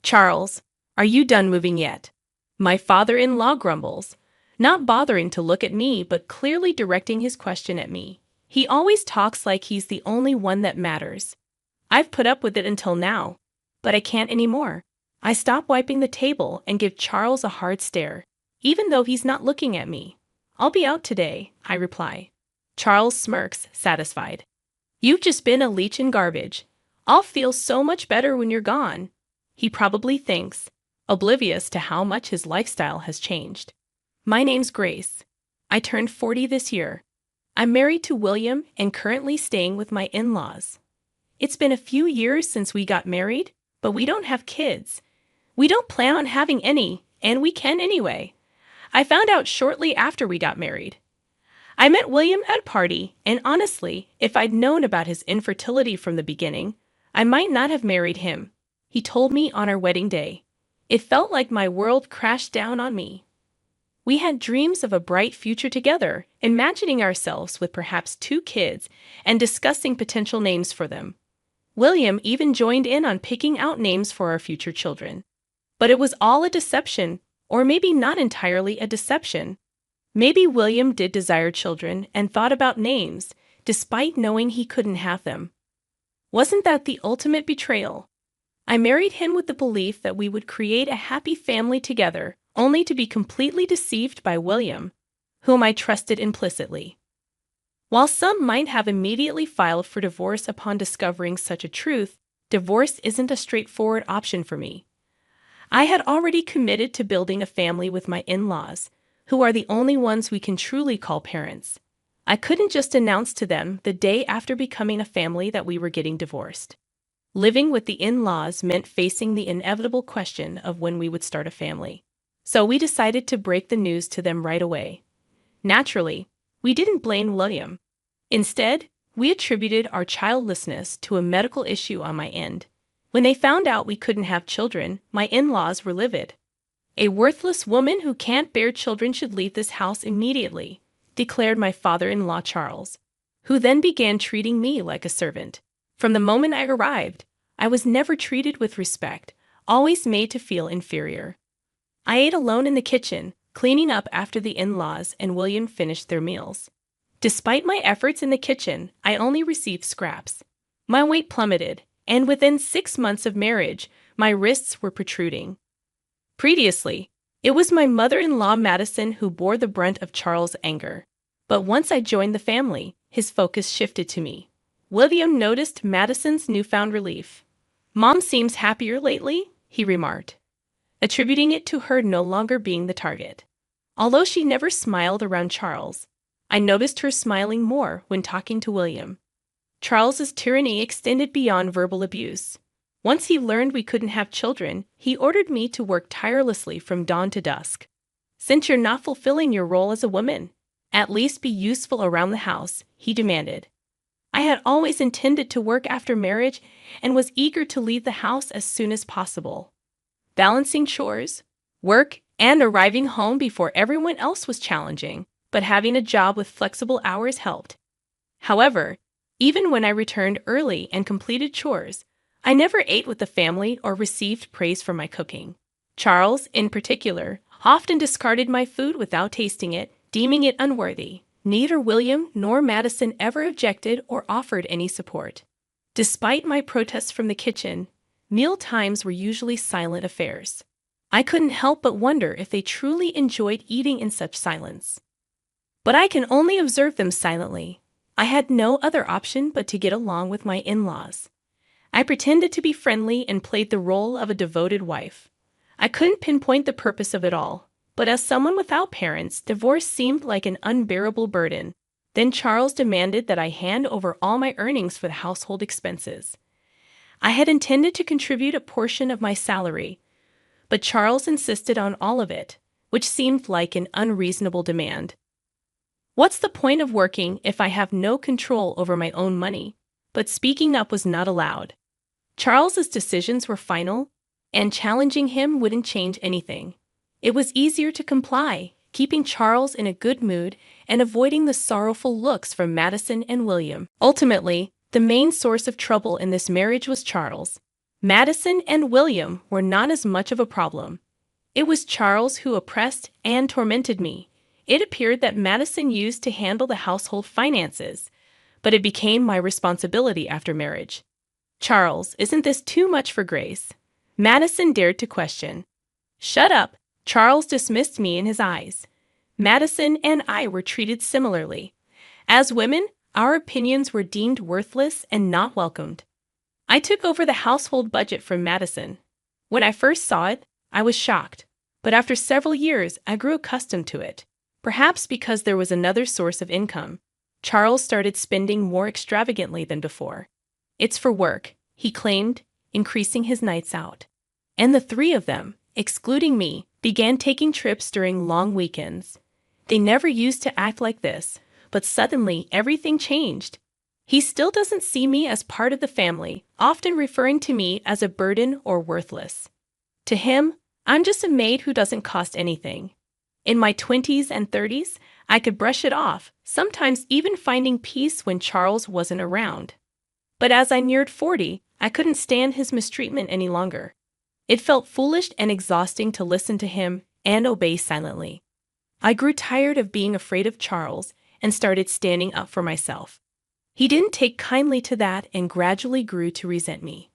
Charles, are you done moving yet? My father-in-law grumbles, not bothering to look at me but clearly directing his question at me. He always talks like he's the only one that matters. I've put up with it until now, but I can't anymore. I stop wiping the table and give Charles a hard stare, even though he's not looking at me. I'll be out today, I reply. Charles smirks, satisfied. You've just been a leech in garbage. I'll feel so much better when you're gone. He probably thinks, oblivious to how much his lifestyle has changed. My name's Grace. I turned 40 this year. I'm married to William and currently staying with my in-laws. It's been a few years since we got married, but we don't have kids. We don't plan on having any, and we can anyway. I found out shortly after we got married. I met William at a party, and honestly, if I'd known about his infertility from the beginning, I might not have married him. He told me on our wedding day. It felt like my world crashed down on me. We had dreams of a bright future together, imagining ourselves with perhaps 2 kids and discussing potential names for them. William even joined in on picking out names for our future children. But it was all a deception, or maybe not entirely a deception. Maybe William did desire children and thought about names, despite knowing he couldn't have them. Wasn't that the ultimate betrayal? I married him with the belief that we would create a happy family together, only to be completely deceived by William, whom I trusted implicitly. While some might have immediately filed for divorce upon discovering such a truth, divorce isn't a straightforward option for me. I had already committed to building a family with my in-laws, who are the only ones we can truly call parents. I couldn't just announce to them the day after becoming a family that we were getting divorced. Living with the in-laws meant facing the inevitable question of when we would start a family. So we decided to break the news to them right away. Naturally, we didn't blame William. Instead, we attributed our childlessness to a medical issue on my end. When they found out we couldn't have children, my in-laws were livid. A worthless woman who can't bear children should leave this house immediately, declared my father-in-law Charles, who then began treating me like a servant. From the moment I arrived, I was never treated with respect, always made to feel inferior. I ate alone in the kitchen, cleaning up after the in-laws and William finished their meals. Despite my efforts in the kitchen, I only received scraps. My weight plummeted, and within 6 months of marriage, my wrists were protruding. Previously, it was my mother-in-law Madison who bore the brunt of Charles' anger. But once I joined the family, his focus shifted to me. William noticed Madison's newfound relief. "Mom seems happier lately," he remarked, attributing it to her no longer being the target. Although she never smiled around Charles, I noticed her smiling more when talking to William. Charles's tyranny extended beyond verbal abuse. Once he learned we couldn't have children, he ordered me to work tirelessly from dawn to dusk. "Since you're not fulfilling your role as a woman, at least be useful around the house," he demanded. I had always intended to work after marriage and was eager to leave the house as soon as possible. Balancing chores, work, and arriving home before everyone else was challenging, but having a job with flexible hours helped. However, even when I returned early and completed chores, I never ate with the family or received praise for my cooking. Charles, in particular, often discarded my food without tasting it, deeming it unworthy. Neither William nor Madison ever objected or offered any support. Despite my protests from the kitchen, meal times were usually silent affairs. I couldn't help but wonder if they truly enjoyed eating in such silence. But I can only observe them silently. I had no other option but to get along with my in-laws. I pretended to be friendly and played the role of a devoted wife. I couldn't pinpoint the purpose of it all, but as someone without parents, divorce seemed like an unbearable burden. Then Charles demanded that I hand over all my earnings for the household expenses. I had intended to contribute a portion of my salary, but Charles insisted on all of it, which seemed like an unreasonable demand. What's the point of working if I have no control over my own money? But speaking up was not allowed. Charles's decisions were final, and challenging him wouldn't change anything. It was easier to comply, keeping Charles in a good mood and avoiding the sorrowful looks from Madison and William. Ultimately, the main source of trouble in this marriage was Charles. Madison and William were not as much of a problem. It was Charles who oppressed and tormented me. It appeared that Madison used to handle the household finances, but it became my responsibility after marriage. Charles, isn't this too much for Grace? Madison dared to question. Shut up, Charles dismissed me in his eyes. Madison and I were treated similarly. As women, our opinions were deemed worthless and not welcomed. I took over the household budget from Madison. When I first saw it, I was shocked, but after several years, I grew accustomed to it. Perhaps because there was another source of income. Charles started spending more extravagantly than before. It's for work, he claimed, increasing his nights out. And the three of them, excluding me, began taking trips during long weekends. They never used to act like this, but suddenly everything changed. He still doesn't see me as part of the family, often referring to me as a burden or worthless. To him, I'm just a maid who doesn't cost anything. In my 20s and 30s, I could brush it off, sometimes even finding peace when Charles wasn't around. But as I neared 40, I couldn't stand his mistreatment any longer. It felt foolish and exhausting to listen to him and obey silently. I grew tired of being afraid of Charles and started standing up for myself. He didn't take kindly to that and gradually grew to resent me.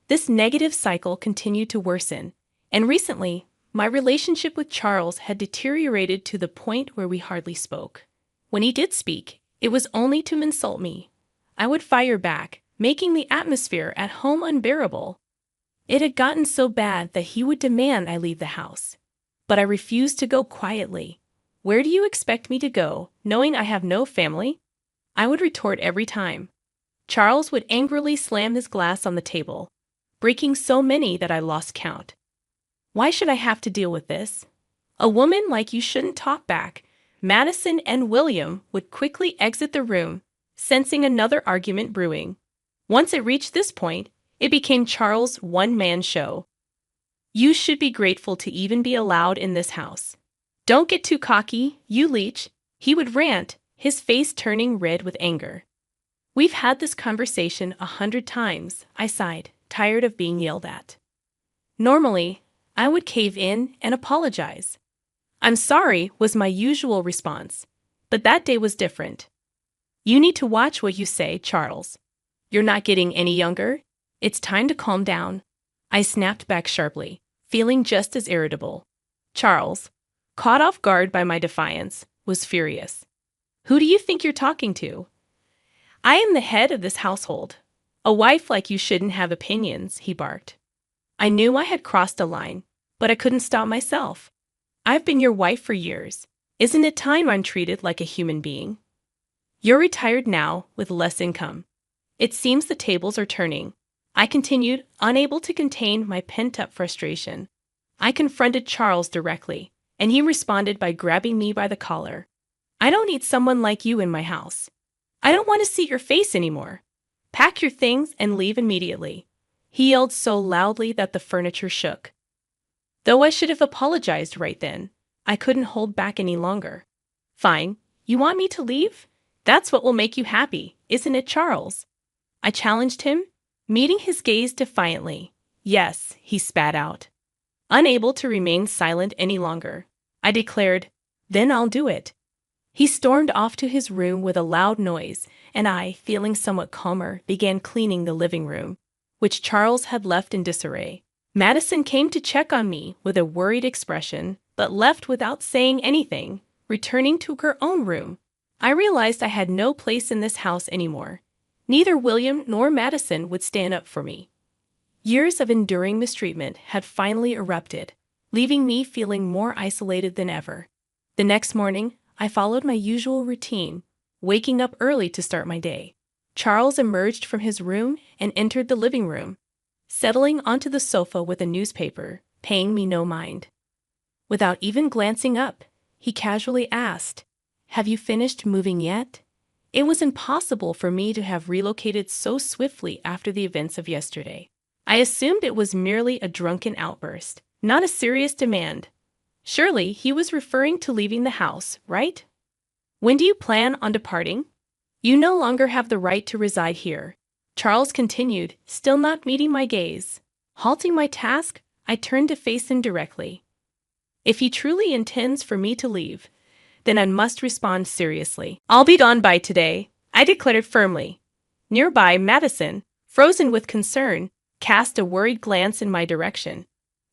This negative cycle continued to worsen, and recently, my relationship with Charles had deteriorated to the point where we hardly spoke. When he did speak, it was only to insult me. I would fire back, making the atmosphere at home unbearable. It had gotten so bad that he would demand I leave the house. But I refused to go quietly. Where do you expect me to go, knowing I have no family? I would retort every time. Charles would angrily slam his glass on the table, breaking so many that I lost count. Why should I have to deal with this? A woman like you shouldn't talk back. Madison and William would quickly exit the room, sensing another argument brewing. Once it reached this point, it became Charles' one-man show. You should be grateful to even be allowed in this house. Don't get too cocky, you leech, he would rant, his face turning red with anger. We've had this conversation 100 times, I sighed, tired of being yelled at. Normally, I would cave in and apologize. I'm sorry was my usual response, but that day was different. You need to watch what you say, Charles. You're not getting any younger. It's time to calm down. I snapped back sharply, feeling just as irritable. Charles, caught off guard by my defiance, was furious. Who do you think you're talking to? I am the head of this household. A wife like you shouldn't have opinions, he barked. I knew I had crossed a line, but I couldn't stop myself. I've been your wife for years. Isn't it time I'm treated like a human being? You're retired now, with less income. It seems the tables are turning. I continued, unable to contain my pent-up frustration. I confronted Charles directly, and he responded by grabbing me by the collar. I don't need someone like you in my house. I don't want to see your face anymore. Pack your things and leave immediately. He yelled so loudly that the furniture shook. Though I should have apologized right then, I couldn't hold back any longer. Fine, you want me to leave? That's what will make you happy, isn't it, Charles? I challenged him, meeting his gaze defiantly. Yes, he spat out. Unable to remain silent any longer, I declared, then I'll do it. He stormed off to his room with a loud noise, and I, feeling somewhat calmer, began cleaning the living room, which Charles had left in disarray. Madison came to check on me with a worried expression, but left without saying anything, returning to her own room. I realized I had no place in this house anymore. Neither William nor Madison would stand up for me. Years of enduring mistreatment had finally erupted, leaving me feeling more isolated than ever. The next morning, I followed my usual routine, waking up early to start my day. Charles emerged from his room and entered the living room, settling onto the sofa with a newspaper, paying me no mind. Without even glancing up, he casually asked, "Have you finished moving yet?" It was impossible for me to have relocated so swiftly after the events of yesterday. I assumed it was merely a drunken outburst, not a serious demand. Surely he was referring to leaving the house, right? When do you plan on departing? You no longer have the right to reside here. Charles continued, still not meeting my gaze. Halting my task, I turned to face him directly. If he truly intends for me to leave, then I must respond seriously. I'll be gone by today, I declared firmly. Nearby, Madison, frozen with concern, cast a worried glance in my direction.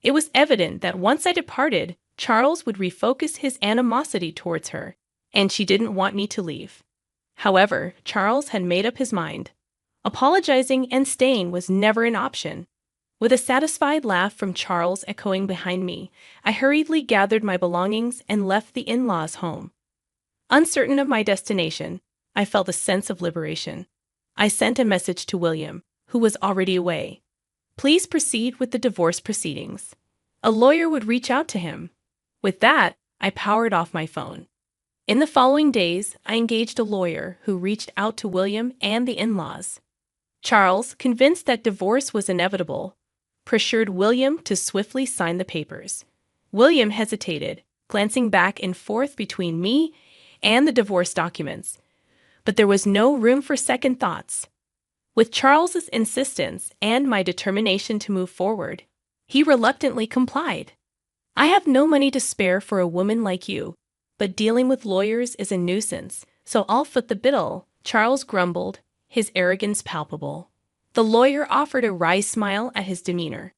It was evident that once I departed, Charles would refocus his animosity towards her, and she didn't want me to leave. However, Charles had made up his mind. Apologizing and staying was never an option. With a satisfied laugh from Charles echoing behind me, I hurriedly gathered my belongings and left the in-laws' home. Uncertain of my destination, I felt a sense of liberation. I sent a message to William, who was already away. Please proceed with the divorce proceedings. A lawyer would reach out to him. With that, I powered off my phone. In the following days, I engaged a lawyer who reached out to William and the in-laws. Charles, convinced that divorce was inevitable, pressured William to swiftly sign the papers. William hesitated, glancing back and forth between me and the divorce documents. But there was no room for second thoughts. With Charles's insistence and my determination to move forward, he reluctantly complied. I have no money to spare for a woman like you, but dealing with lawyers is a nuisance, so I'll foot the bill, Charles grumbled, his arrogance palpable. The lawyer offered a wry smile at his demeanor.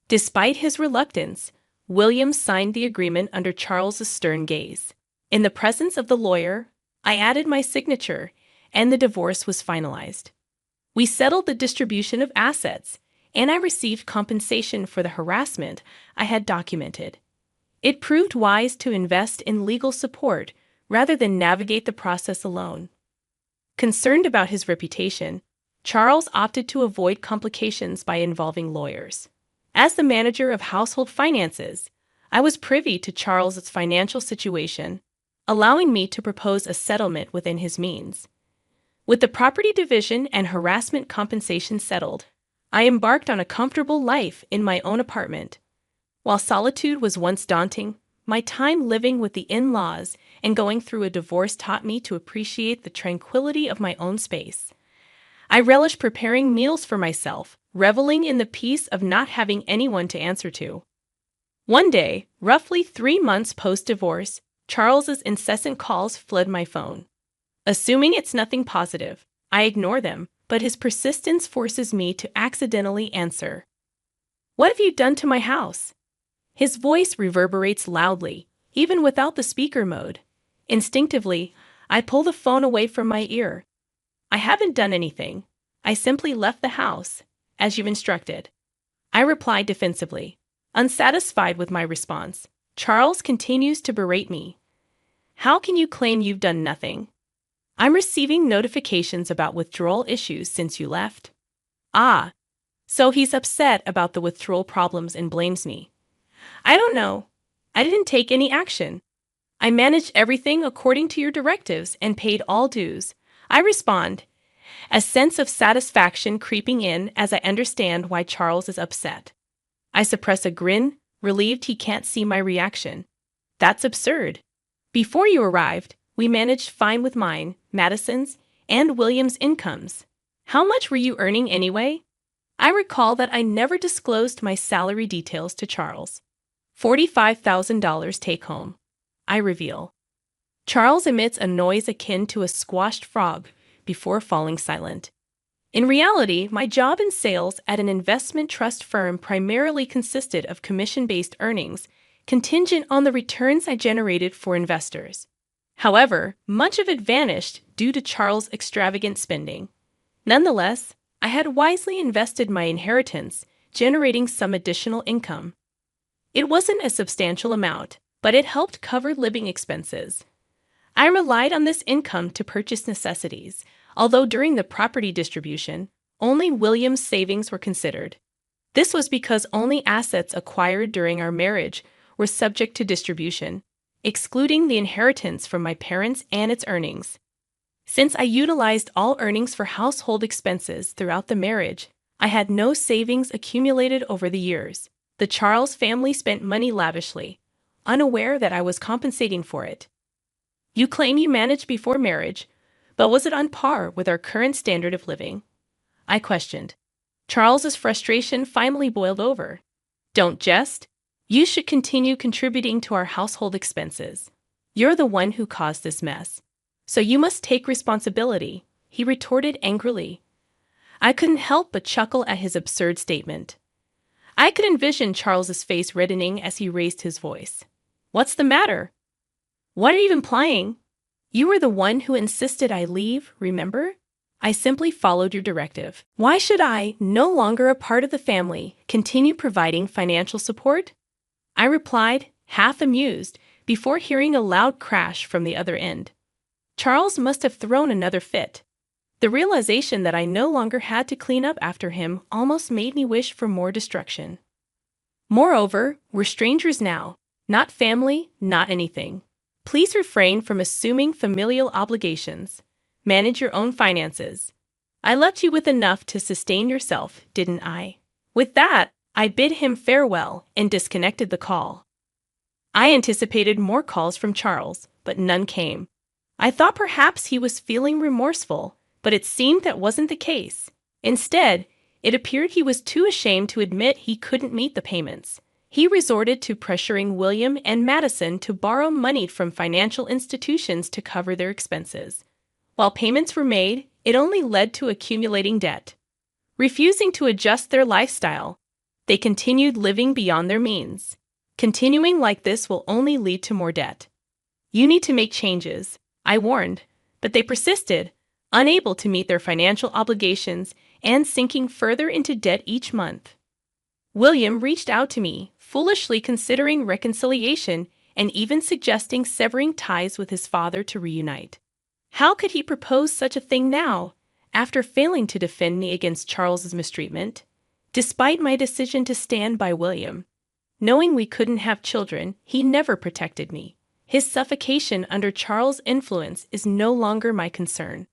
Despite his reluctance, William signed the agreement under Charles's stern gaze. In the presence of the lawyer, I added my signature, and the divorce was finalized. We settled the distribution of assets, and I received compensation for the harassment I had documented. It proved wise to invest in legal support rather than navigate the process alone. Concerned about his reputation, Charles opted to avoid complications by involving lawyers. As the manager of household finances, I was privy to Charles's financial situation, allowing me to propose a settlement within his means. With the property division and harassment compensation settled, I embarked on a comfortable life in my own apartment. While solitude was once daunting, my time living with the in-laws and going through a divorce taught me to appreciate the tranquility of my own space. I relished preparing meals for myself, reveling in the peace of not having anyone to answer to. One day, roughly 3 months post-divorce, Charles's incessant calls flood my phone. Assuming it's nothing positive, I ignore them, but his persistence forces me to accidentally answer. "What have you done to my house?" His voice reverberates loudly, even without the speaker mode. Instinctively, I pull the phone away from my ear. "I haven't done anything. I simply left the house, as you've instructed." I reply defensively. Unsatisfied with my response, Charles continues to berate me. "How can you claim you've done nothing? I'm receiving notifications about withdrawal issues since you left." Ah, so he's upset about the withdrawal problems and blames me. "I don't know. I didn't take any action. I managed everything according to your directives and paid all dues." I respond, a sense of satisfaction creeping in as I understand why Charles is upset. I suppress a grin, relieved he can't see my reaction. That's absurd. Before you arrived, we managed fine with mine, Madison's, and William's incomes. How much were you earning anyway? I recall that I never disclosed my salary details to Charles. $45,000 take home, I reveal. Charles emits a noise akin to a squashed frog before falling silent. In reality, my job in sales at an investment trust firm primarily consisted of commission-based earnings, contingent on the returns I generated for investors. However, much of it vanished due to Charles' extravagant spending. Nonetheless, I had wisely invested my inheritance, generating some additional income. It wasn't a substantial amount, but it helped cover living expenses. I relied on this income to purchase necessities, although during the property distribution, only William's savings were considered. This was because only assets acquired during our marriage were subject to distribution, excluding the inheritance from my parents and its earnings. Since I utilized all earnings for household expenses throughout the marriage, I had no savings accumulated over the years. The Charles family spent money lavishly, unaware that I was compensating for it. You claim you managed before marriage, but was it on par with our current standard of living? I questioned. Charles's frustration finally boiled over. Don't jest. You should continue contributing to our household expenses. You're the one who caused this mess. So you must take responsibility, he retorted angrily. I couldn't help but chuckle at his absurd statement. I could envision Charles's face reddening as he raised his voice. What's the matter? What are you implying? You were the one who insisted I leave, remember? I simply followed your directive. Why should I, no longer a part of the family, continue providing financial support? I replied, half amused, before hearing a loud crash from the other end. Charles must have thrown another fit. The realization that I no longer had to clean up after him almost made me wish for more destruction. Moreover, we're strangers now, not family, not anything. Please refrain from assuming familial obligations. Manage your own finances. I left you with enough to sustain yourself, didn't I? With that, I bid him farewell and disconnected the call. I anticipated more calls from Charles, but none came. I thought perhaps he was feeling remorseful, but it seemed that wasn't the case. Instead, it appeared he was too ashamed to admit he couldn't meet the payments. He resorted to pressuring William and Madison to borrow money from financial institutions to cover their expenses. While payments were made, it only led to accumulating debt. Refusing to adjust their lifestyle, they continued living beyond their means. Continuing like this will only lead to more debt. You need to make changes, I warned, but they persisted, unable to meet their financial obligations and sinking further into debt each month. William reached out to me, foolishly considering reconciliation and even suggesting severing ties with his father to reunite. How could he propose such a thing now, after failing to defend me against Charles's mistreatment? Despite my decision to stand by William, knowing we couldn't have children, he never protected me. His suffocation under Charles' influence is no longer my concern.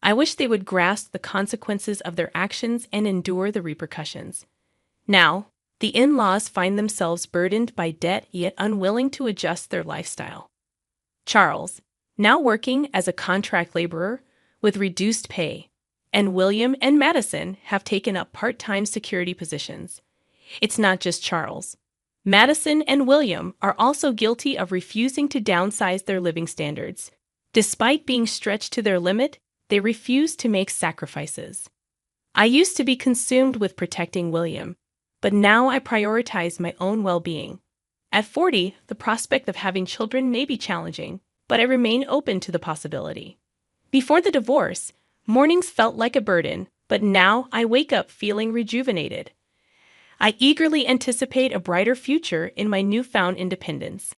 I wish they would grasp the consequences of their actions and endure the repercussions. Now, the in-laws find themselves burdened by debt yet unwilling to adjust their lifestyle. Charles, now working as a contract laborer with reduced pay, and William and Madison have taken up part-time security positions. It's not just Charles. Madison and William are also guilty of refusing to downsize their living standards. Despite being stretched to their limit, they refuse to make sacrifices. I used to be consumed with protecting William, but now I prioritize my own well-being. At 40, the prospect of having children may be challenging, but I remain open to the possibility. Before the divorce, mornings felt like a burden, but now I wake up feeling rejuvenated. I eagerly anticipate a brighter future in my newfound independence.